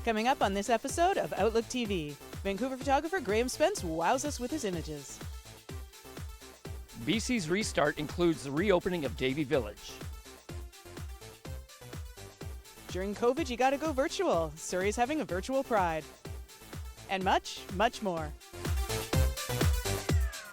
Coming up on this episode of Outlook TV, Vancouver photographer Graham Spence wows us with his images. BC's restart includes the reopening of Davie Village. During COVID, you gotta go virtual. Surrey's having a virtual pride. And much, much more.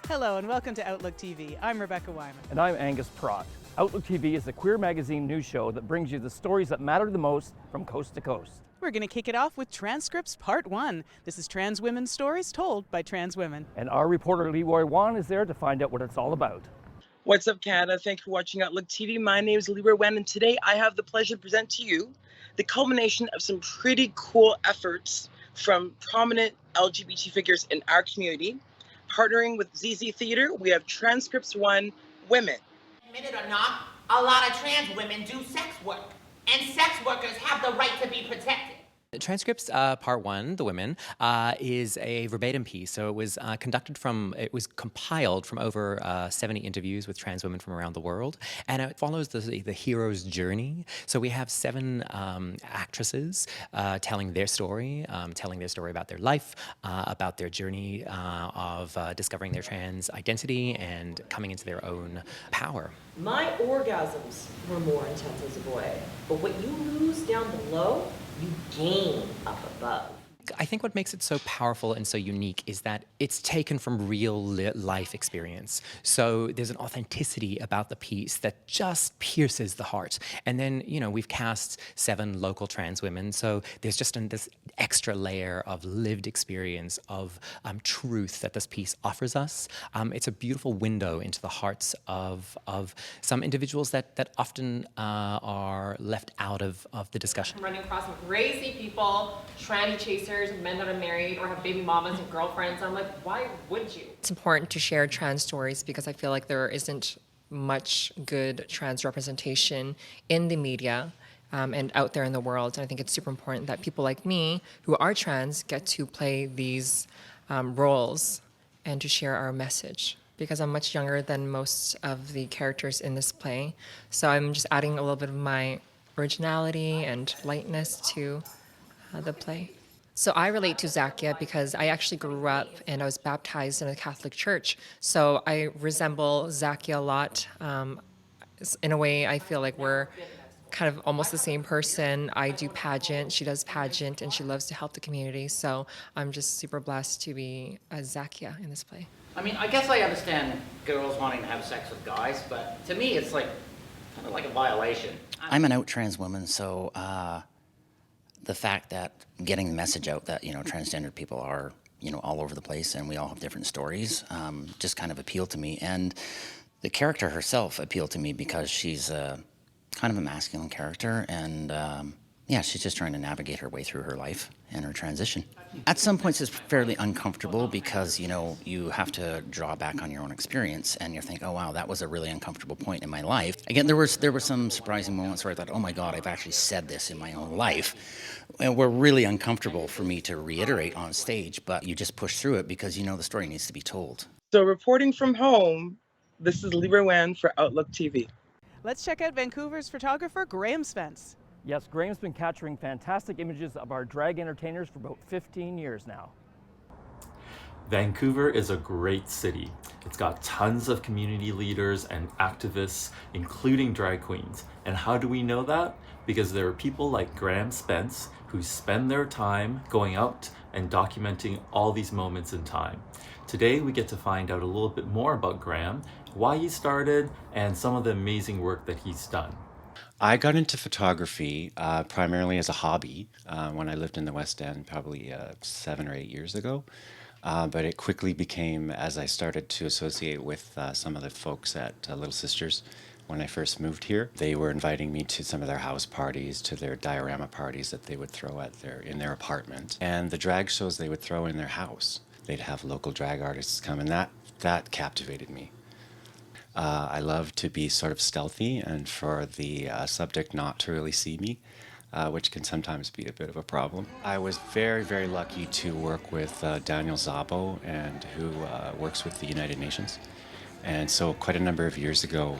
Hello and welcome to Outlook TV. I'm Rebecca Wyman. And I'm Angus Pratt. Outlook TV is a queer magazine news show that brings you the stories that matter the most from coast to coast. We're going to kick it off with Transcripts Part 1. This is trans women's stories told by trans women. And our reporter Leroy Wan is there to find out what it's all about. What's up, Canada? Thank you for watching Outlook TV. My name is Leroy Wan, and today I have the pleasure to present to you the culmination of some pretty cool efforts from prominent LGBT figures in our community. Partnering with ZZ Theater, we have Transcripts 1 Women. Admit it or not, a lot of trans women do sex work, and sex workers have the right to be protected. Transcripts Part 1, The Women, is a verbatim piece. So it was compiled from over 70 interviews with trans women from around the world. And it follows the hero's journey. So we have 7 actresses telling their story about their life, about their journey of discovering their trans identity and coming into their own power. My orgasms were more intense as a boy, but what you lose down below, you gain up above. I think what makes it so powerful and so unique is that it's taken from real life experience. So there's an authenticity about the piece that just pierces the heart. And then, we've cast 7 local trans women. So there's just this extra layer of lived experience, of truth that this piece offers us. It's a beautiful window into the hearts of some individuals that often are left out of the discussion. I'm running across some crazy people, tranny chasers, men that are married or have baby mamas and girlfriends. I'm like, why would you? It's important to share trans stories because I feel like there isn't much good trans representation in the media and out there in the world. And I think it's super important that people like me who are trans get to play these roles and to share our message, because I'm much younger than most of the characters in this play. So I'm just adding a little bit of my originality and lightness to the play. So I relate to Zakia because I actually grew up and I was baptized in a Catholic church. So I resemble Zakia a lot. In a way, I feel like we're kind of almost the same person. I do pageant, she does pageant, and she loves to help the community. So I'm just super blessed to be a Zakia in this play. I mean, I guess I understand girls wanting to have sex with guys, but to me it's like kind of like a violation. I'm an out trans woman, so the fact that getting the message out that, transgender people are, all over the place and we all have different stories, just kind of appealed to me. And the character herself appealed to me because she's kind of a masculine character, and she's just trying to navigate her way through her life and her transition. At some points it's fairly uncomfortable because, you have to draw back on your own experience and you think, oh wow, that was a really uncomfortable point in my life. Again, there were some surprising moments where I thought, oh my God, I've actually said this in my own life. And were really uncomfortable for me to reiterate on stage, but you just push through it because the story needs to be told. So reporting from home, this is Leroy Wan for Outlook TV. Let's check out Vancouver's photographer Graham Spence. Yes, Graham's been capturing fantastic images of our drag entertainers for about 15 years now. Vancouver is a great city. It's got tons of community leaders and activists, including drag queens. And how do we know that? Because there are people like Graham Spence who spend their time going out and documenting all these moments in time. Today we get to find out a little bit more about Graham, why he started, and some of the amazing work that he's done. I got into photography primarily as a hobby when I lived in the West End, probably 7 or 8 years ago. But it quickly became, as I started to associate with some of the folks at Little Sisters when I first moved here, they were inviting me to some of their house parties, to their diorama parties that they would throw in their apartment, and the drag shows they would throw in their house. They'd have local drag artists come, and that captivated me. I love to be sort of stealthy and for the subject not to really see me, which can sometimes be a bit of a problem. I was very, very lucky to work with Daniel Szabo, and who works with the United Nations. And so quite a number of years ago,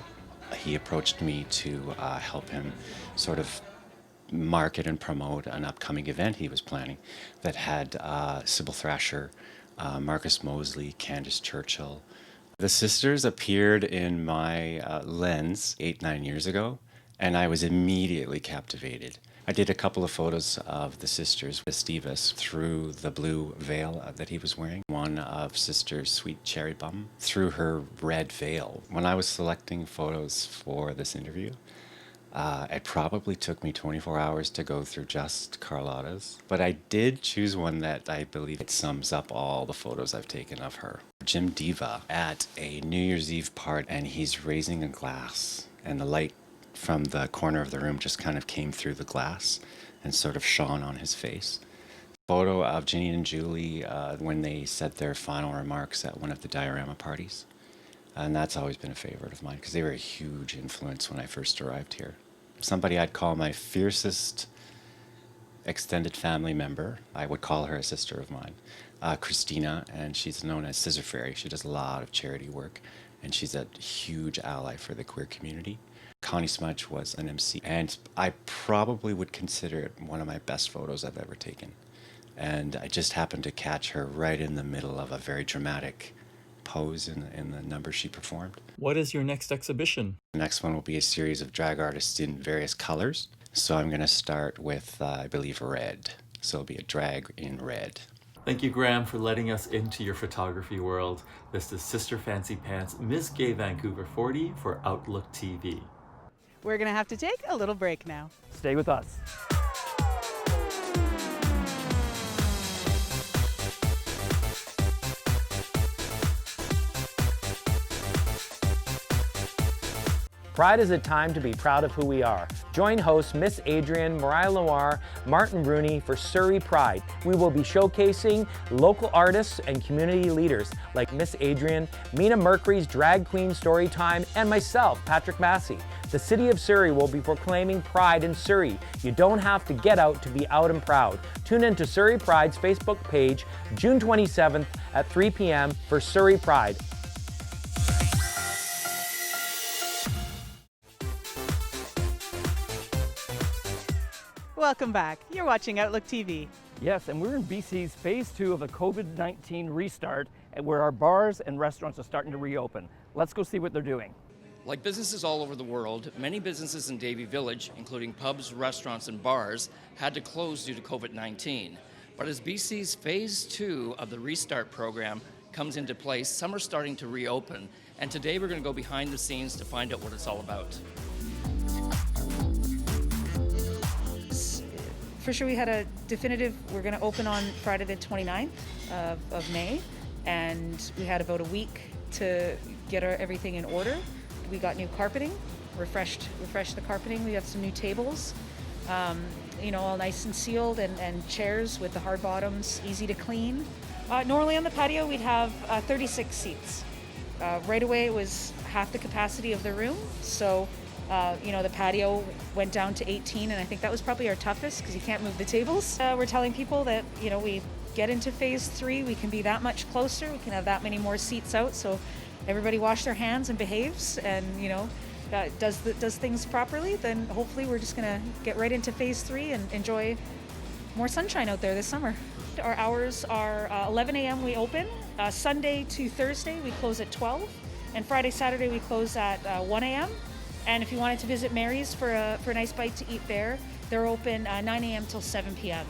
he approached me to help him sort of market and promote an upcoming event he was planning that had Sybil Thrasher, Marcus Mosley, Candace Churchill. The sisters appeared in my lens 8-9 years ago, and I was immediately captivated. I did a couple of photos of the sisters with Stevus through the blue veil that he was wearing, one of Sister Sweet Cherry Bum through her red veil. When I was selecting photos for this interview, it probably took me 24 hours to go through just Carlotta's, but I did choose one that I believe it sums up all the photos I've taken of her. Jim Diva at a New Year's Eve party, and he's raising a glass, and the light from the corner of the room just kind of came through the glass and sort of shone on his face. Photo of Ginny and Julie when they said their final remarks at one of the diorama parties. And that's always been a favorite of mine because they were a huge influence when I first arrived here. Somebody I'd call my fiercest extended family member, I would call her a sister of mine, Christina, and she's known as Scissor Fairy. She does a lot of charity work, and she's a huge ally for the queer community. Connie Smudge was an MC, and I probably would consider it one of my best photos I've ever taken. And I just happened to catch her right in the middle of a very dramatic pose in the number she performed. What is your next exhibition? The next one will be a series of drag artists in various colors. So I'm going to start with, I believe, red. So it'll be a drag in red. Thank you, Graham, for letting us into your photography world. This is Sister Fancy Pants, Miss Gay Vancouver 40 for Outlook TV. We're going to have to take a little break now. Stay with us. Pride is a time to be proud of who we are. Join hosts Miss Adrian, Mariah Loire, Martin Rooney for Surrey Pride. We will be showcasing local artists and community leaders like Miss Adrian, Mina Mercury's Drag Queen Storytime, and myself, Patrick Massey. The city of Surrey will be proclaiming Pride in Surrey. You don't have to get out to be out and proud. Tune in to Surrey Pride's Facebook page June 27th at 3 p.m. for Surrey Pride. Welcome back. You're watching Outlook TV. Yes, and we're in BC's phase 2 of the COVID-19 restart, where our bars and restaurants are starting to reopen. Let's go see what they're doing. Like businesses all over the world, many businesses in Davie Village, including pubs, restaurants, and bars, had to close due to COVID-19. But as BC's phase 2 of the restart program comes into place, some are starting to reopen. And today we're going to go behind the scenes to find out what it's all about. For sure, we had a definitive, we're going to open on Friday the 29th of May, and we had about a week to get everything in order. We got new carpeting, refreshed the carpeting. We have some new tables, all nice and sealed, and chairs with the hard bottoms, easy to clean. Normally on the patio, we'd have 36 seats. Right away, it was half the capacity of the room, so the patio went down to 18, and I think that was probably our toughest because you can't move the tables. We're telling people that, we get into phase 3, we can be that much closer, we can have that many more seats out, so everybody wash their hands and behaves and, does things properly, then hopefully we're just gonna get right into phase 3 and enjoy more sunshine out there this summer. Our hours are 11 a.m. we open, Sunday to Thursday we close at 12, and Friday, Saturday we close at 1 a.m. And if you wanted to visit Mary's for a nice bite to eat there, they're open 9 a.m. till 7 p.m.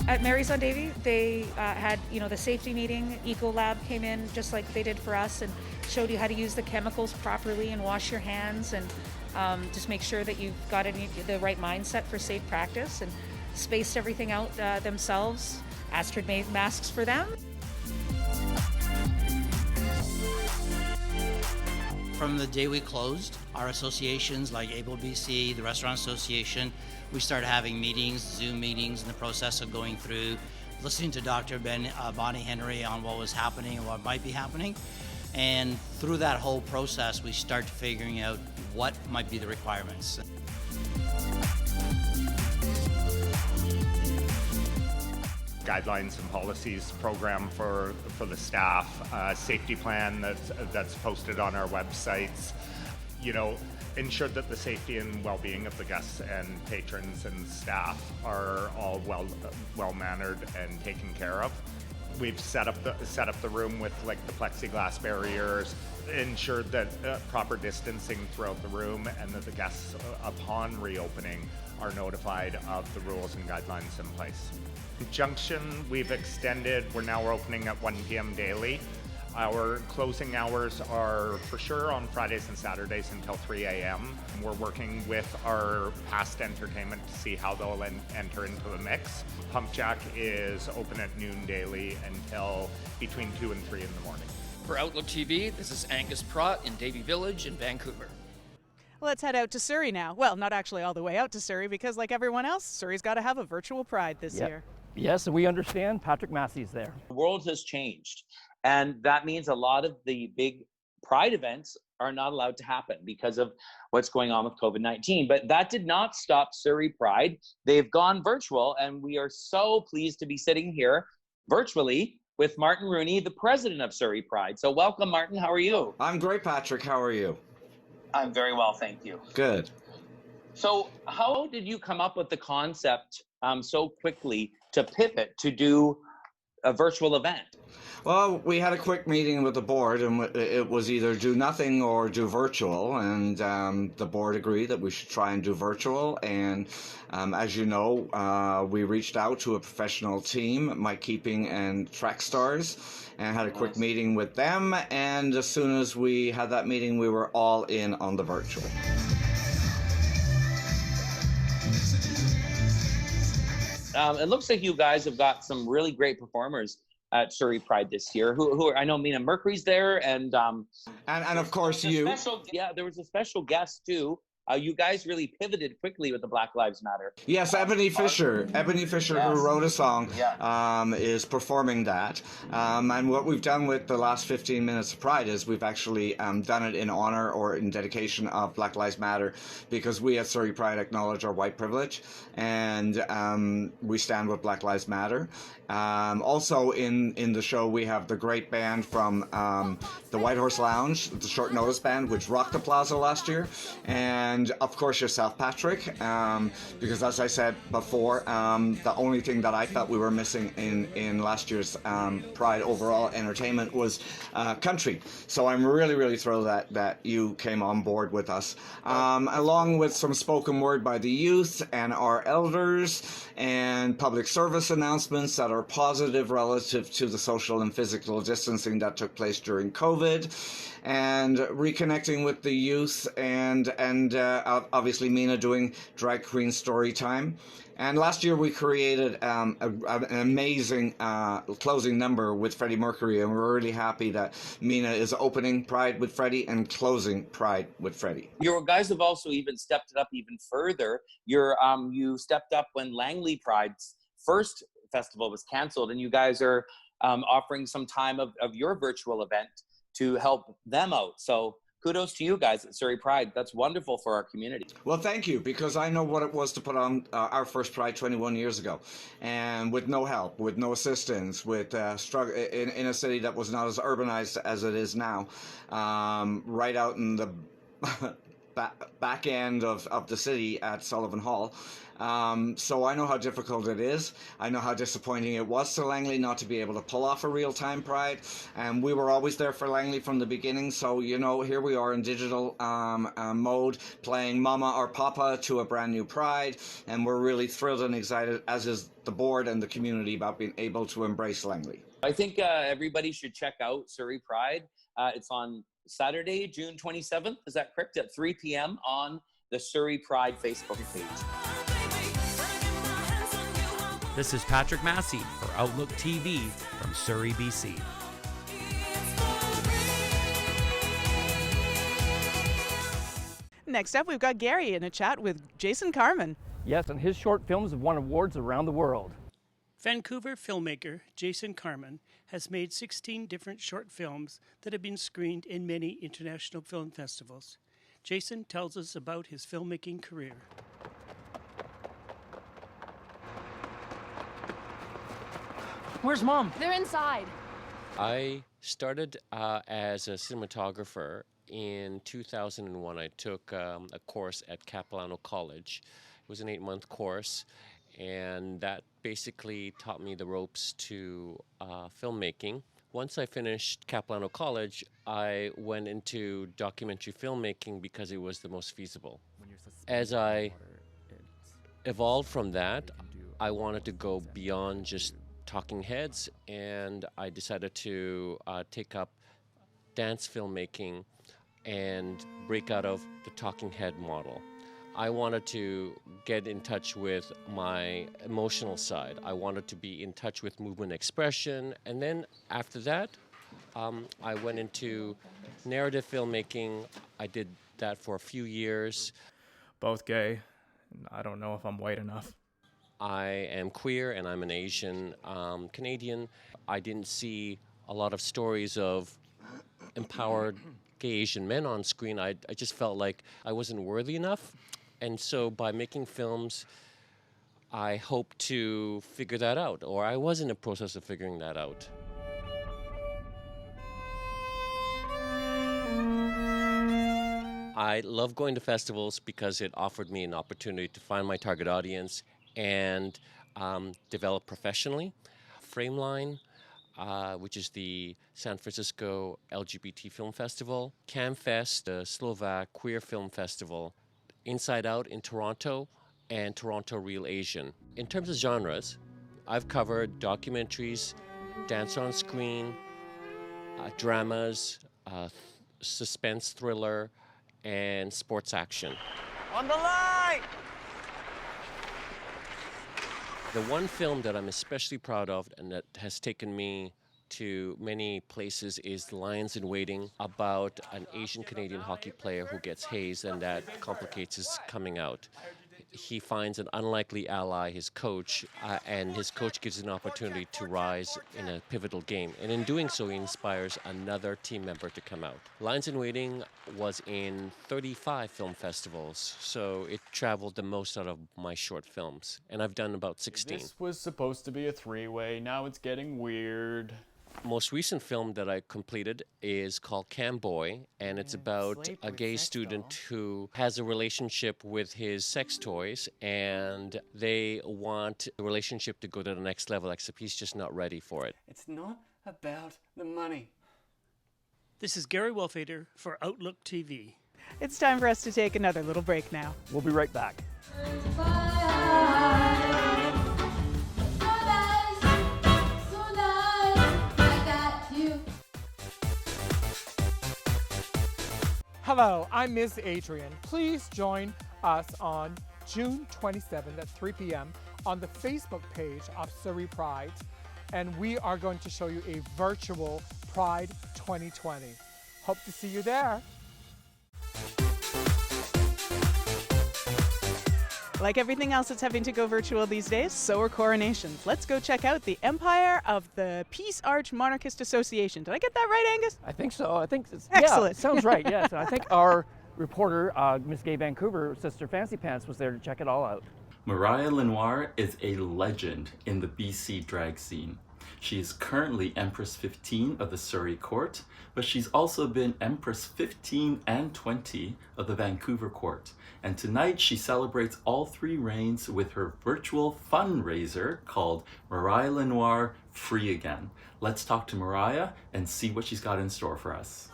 At Mary's on Davie, they had, the safety meeting. Eco Lab came in just like they did for us and showed you how to use the chemicals properly and wash your hands and just make sure that you've got the right mindset for safe practice, and spaced everything out themselves. Astrid made masks for them. From the day we closed, our associations like Able BC, the Restaurant Association, we started having meetings, Zoom meetings, in the process of going through, listening to Dr. Bonnie Henry on what was happening and what might be happening. And through that whole process, we start figuring out what might be the requirements. Guidelines and policies program for the staff, safety plan that's posted on our websites. ensure that the safety and well-being of the guests and patrons and staff are all well mannered and taken care of. We've set up the room with like the plexiglass barriers, ensured that proper distancing throughout the room, and that the guests upon reopening are notified of the rules and guidelines in place. Junction, we're now opening at 1 p.m. daily. Our closing hours are for sure on Fridays and Saturdays until 3 a.m. We're working with our past entertainment to see how they'll enter into the mix. Pump Jack is open at noon daily until between 2 and 3 in the morning. For Outlook TV, this is Angus Pratt in Davie Village in Vancouver. Let's head out to Surrey now. Well, not actually all the way out to Surrey, because like everyone else, Surrey's got to have a virtual Pride this year. Yes, we understand. Patrick Massey's there. The world has changed, and that means a lot of the big Pride events are not allowed to happen because of what's going on with COVID-19. But that did not stop Surrey Pride. They've gone virtual, and we are so pleased to be sitting here virtually with Martin Rooney, the president of Surrey Pride. So welcome, Martin. How are you? I'm great, Patrick. How are you? I'm very well, thank you. Good. So how did you come up with the concept so quickly to pivot to do a virtual event? Well, we had a quick meeting with the board, and it was either do nothing or do virtual, and the board agreed that we should try and do virtual. And as you know, we reached out to a professional team, Mike Keeping and Track Stars, and had a quick meeting with them. And as soon as we had that meeting, we were all in on the virtual. It looks like you guys have got some really great performers at Surrey Pride this year. Who are, I know Mina Mercury's there, and of course you. There was a special guest too. You guys really pivoted quickly with the Black Lives Matter. Yes, Ebony Fisher. Ebony Fisher, who wrote a song, is performing that. And what we've done with the last 15 minutes of Pride is we've actually done it in honor or in dedication of Black Lives Matter, because we at Surrey Pride acknowledge our white privilege, and we stand with Black Lives Matter. Also in the show, we have the great band from the White Horse Lounge, the Short Notice Band, which rocked the Plaza last year, and of course yourself, Patrick, because as I said before, the only thing that I felt we were missing in last year's Pride overall entertainment was country. So I'm really, really thrilled that you came on board with us, along with some spoken word by the youth and our elders, and public service announcements that are positive relative to the social and physical distancing that took place during COVID, and reconnecting with the youth, and obviously Mina doing drag queen story time. And last year we created an amazing closing number with Freddie Mercury, and we're really happy that Mina is opening Pride with Freddie and closing Pride with Freddie. Your guys have also even stepped it up even further. You stepped up when Langley Pride's first festival was canceled, and you guys are offering some time of your virtual event to help them out. So kudos to you guys at Surrey Pride. That's wonderful for our community. Well, thank you, because I know what it was to put on our first Pride 21 years ago, and with no help, with no assistance, with struggle in a city that was not as urbanized as it is now, right out in the back end of the city at Sullivan Hall. So I know how difficult it is. I know how disappointing it was to Langley not to be able to pull off a real-time Pride, and we were always there for Langley from the beginning. So, you know, here we are in digital mode, playing Mama or Papa to a brand new Pride, and we're really thrilled and excited, as is the board and the community, about being able to embrace Langley. I think everybody should check out Surrey Pride. It's on Saturday, June 27th. Is that correct? At 3 p.m. on the Surrey Pride Facebook page. This is Patrick Massey for Outlook TV from Surrey, BC. Next up, we've got Gary in a chat with Jason Karman. Yes, and his short films have won awards around the world. Vancouver filmmaker Jason Karman has made 16 different short films that have been screened in many international film festivals. Jason tells us about his filmmaking career. Where's Mom? They're inside. I started as a cinematographer in 2001, I took a course at Capilano College. It was an 8-month course, and that basically taught me the ropes to filmmaking. Once I finished Capilano College, I went into documentary filmmaking because it was the most feasible. As I evolved from that, I wanted to go beyond just talking heads, and I decided to take up dance filmmaking and break out of the talking head model. I wanted to get in touch with my emotional side. I wanted to be in touch with movement expression. And then after that, I went into narrative filmmaking. I did that for a few years. Both gay. I don't know if I'm white enough. I am queer and I'm an Asian Canadian. I didn't see a lot of stories of empowered gay Asian men on screen. I just felt like I wasn't worthy enough. And so by making films, I hope to figure that out, or I was in the process of figuring that out. I love going to festivals because it offered me an opportunity to find my target audience and develop professionally. Frameline, which is the San Francisco LGBT Film Festival, CamFest, the Slovak Queer Film Festival, Inside Out in Toronto, and Toronto Real Asian. In terms of genres, I've covered documentaries, dance on screen, dramas, suspense thriller, and sports action. On the line! The one film that I'm especially proud of and that has taken me to many places is Lions in Waiting, about an Asian Canadian hockey player who gets hazed and that complicates his coming out. He finds an unlikely ally, his coach, and his coach gives an opportunity to rise in a pivotal game. And in doing so, he inspires another team member to come out. Lions in Waiting was in 35 film festivals, so it traveled the most out of my short films. And I've done about 16. This was supposed to be a three-way, now it's getting weird. Most recent film that I completed is called Camboy, and it's about a gay student who has a relationship with his sex toys, and they want the relationship to go to the next level, except he's just not ready for it. It's not about the money. This is Gary Wolfader for Outlook TV. It's time for us to take another little break now. We'll be right back. Hello, I'm Ms. Adrian. Please join us on June 27th at 3 p.m. on the Facebook page of Surrey Pride, and we are going to show you a virtual Pride 2020. Hope to see you there. Like everything else that's having to go virtual these days, so are coronations. Let's go check out the Empire of the Peace Arch Monarchist Association. Did I get that right, Angus? I think so. I think excellent. Yeah, it sounds right. Yes, and I think our reporter, Miss Gay Vancouver, Sister Fancy Pants, was there to check it all out. Mariah Lenoir is a legend in the BC drag scene. She is currently Empress 15 of the Surrey Court, but she's also been Empress 15 and 20 of the Vancouver Court. And tonight she celebrates all three reigns with her virtual fundraiser called Mariah Lenoir Free Again. Let's talk to Mariah and see what she's got in store for us.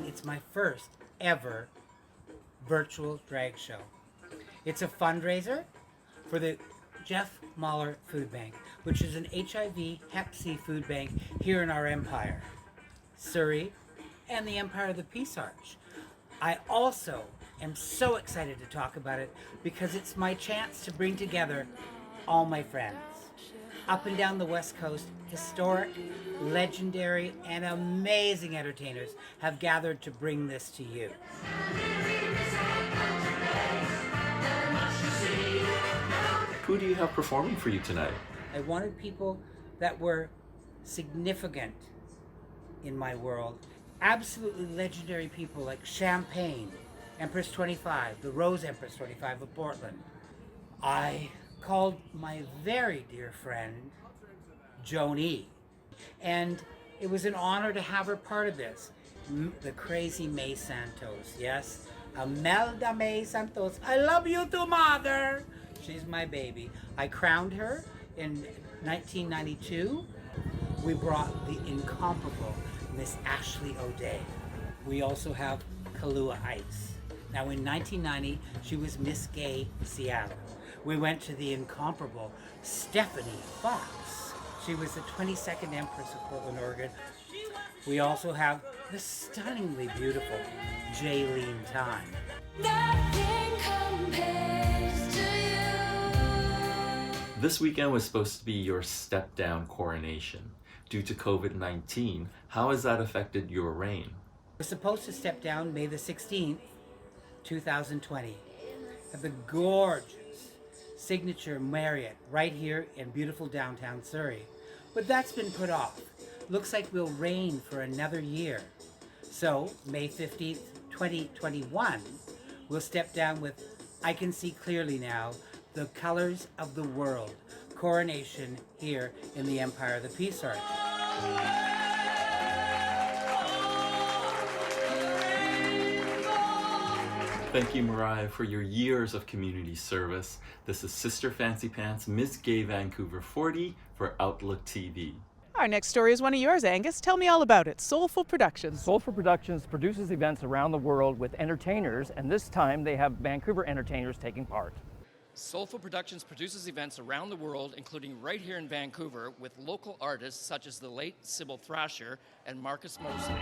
It's my first ever virtual drag show. It's a fundraiser for the Jeff Mahler Food Bank, which is an HIV Hep C food bank here in our empire, Surrey, and the Empire of the Peace Arch. I also am so excited to talk about it because it's my chance to bring together all my friends. Up and down the West Coast, historic, legendary, and amazing entertainers have gathered to bring this to you. Who do you have performing for you tonight? I wanted people that were significant in my world. Absolutely legendary people like Champagne, Empress 25, the Rose Empress 25 of Portland. I called my very dear friend, Joni, And it was an honor to have her part of this. The crazy May Santos, yes? Imelda May Santos. I love you too, mother. She's my baby. I crowned her in 1992. We brought the incomparable Miss Ashley O'Day. We also have Kahlua Ice. Now in 1990, she was Miss Gay Seattle. We went to the incomparable Stephanie Fox. She was the 22nd Empress of Portland, Oregon. We also have the stunningly beautiful Jaylene Time. Nothing compares to you. This weekend was supposed to be your step-down coronation. Due to COVID-19, how has that affected your reign? We're supposed to step down May the 16th, 2020, at the gorgeous Signature Marriott right here in beautiful downtown Surrey. But that's been put off. Looks like we'll reign for another year. So, May 15th, 2021, we'll step down with I Can See Clearly Now, The Colors of the World, coronation here in the Empire of the Peace Arch. Thank you, Mariah, for your years of community service. This is Sister Fancy Pants, Miss Gay Vancouver 40 for Outlook TV. Our next story is one of yours, Angus. Tell me all about it. Soulful Productions. Soulful Productions produces events around the world with entertainers, and this time they have Vancouver entertainers taking part. Soulful Productions produces events around the world, including right here in Vancouver, with local artists such as the late Sybil Thrasher and Marcus Mosley.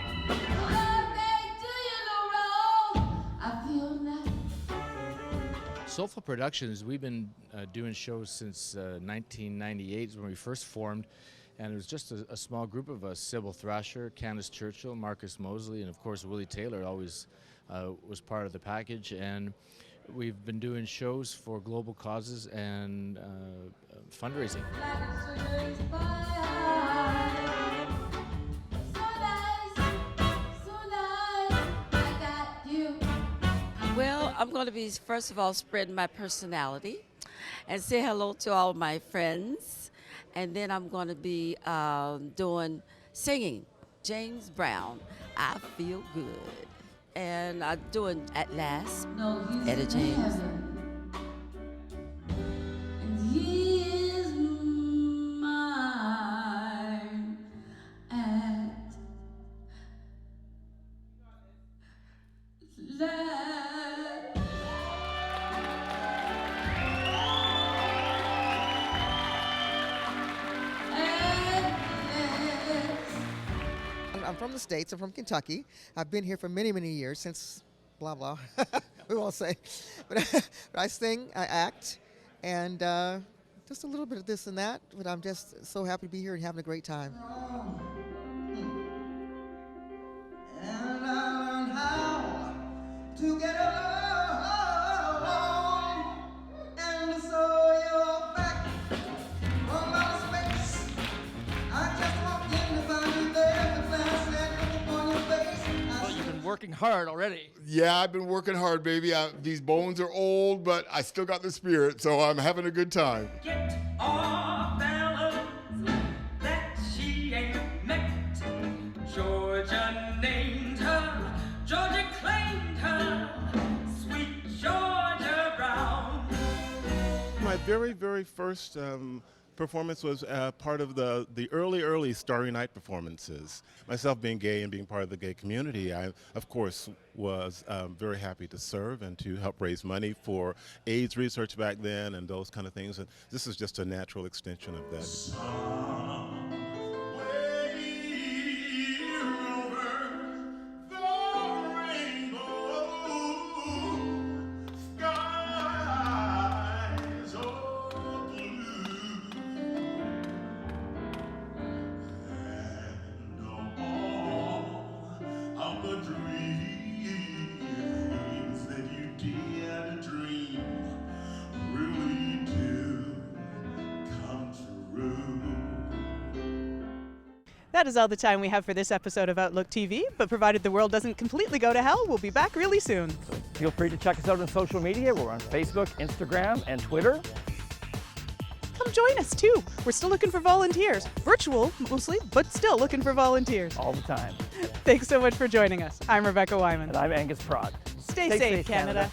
Soulful Productions, we've been doing shows since 1998 when we first formed, and it was just a small group of us: Sybil Thrasher, Candace Churchill, Marcus Mosley, and of course Willie Taylor always was part of the package. And we've been doing shows for global causes and fundraising. Well, I'm going to be, first of all, spreading my personality and say hello to all my friends. And then I'm going to be doing singing. James Brown, I Feel Good. And I'm doing At Last, Etta James. And he is mine at last. I'm from the States. I'm from Kentucky. I've been here for many, many years, since blah, blah. We won't say. But I sing, I act, and just a little bit of this and that. But I'm just so happy to be here and having a great time. And I learned how to get along. And so you're back from outer space. I just walked in to find you there with glass and upon your face. Well, you've been working hard already. Yeah, I've been working hard, baby. These bones are old, but I still got the spirit, so I'm having a good time. Get off fellas that she ain't met. Georgia named her, Georgia claimed her, sweet Georgia Brown. My very, very first performance was part of the early Starry Night performances. Myself being gay and being part of the gay community, I, of course, was very happy to serve and to help raise money for AIDS research back then and those kind of things. And this is just a natural extension of that. That is all the time we have for this episode of Outlook TV, but provided the world doesn't completely go to hell, we'll be back really soon. Feel free to check us out on social media. We're on Facebook, Instagram, and Twitter. Come come join us too. We're still looking for volunteers. Virtual mostly, but still looking for volunteers. All the time. Thanks so much for joining us. I'm Rebecca Wyman. And I'm Angus Prod. Stay safe, Canada.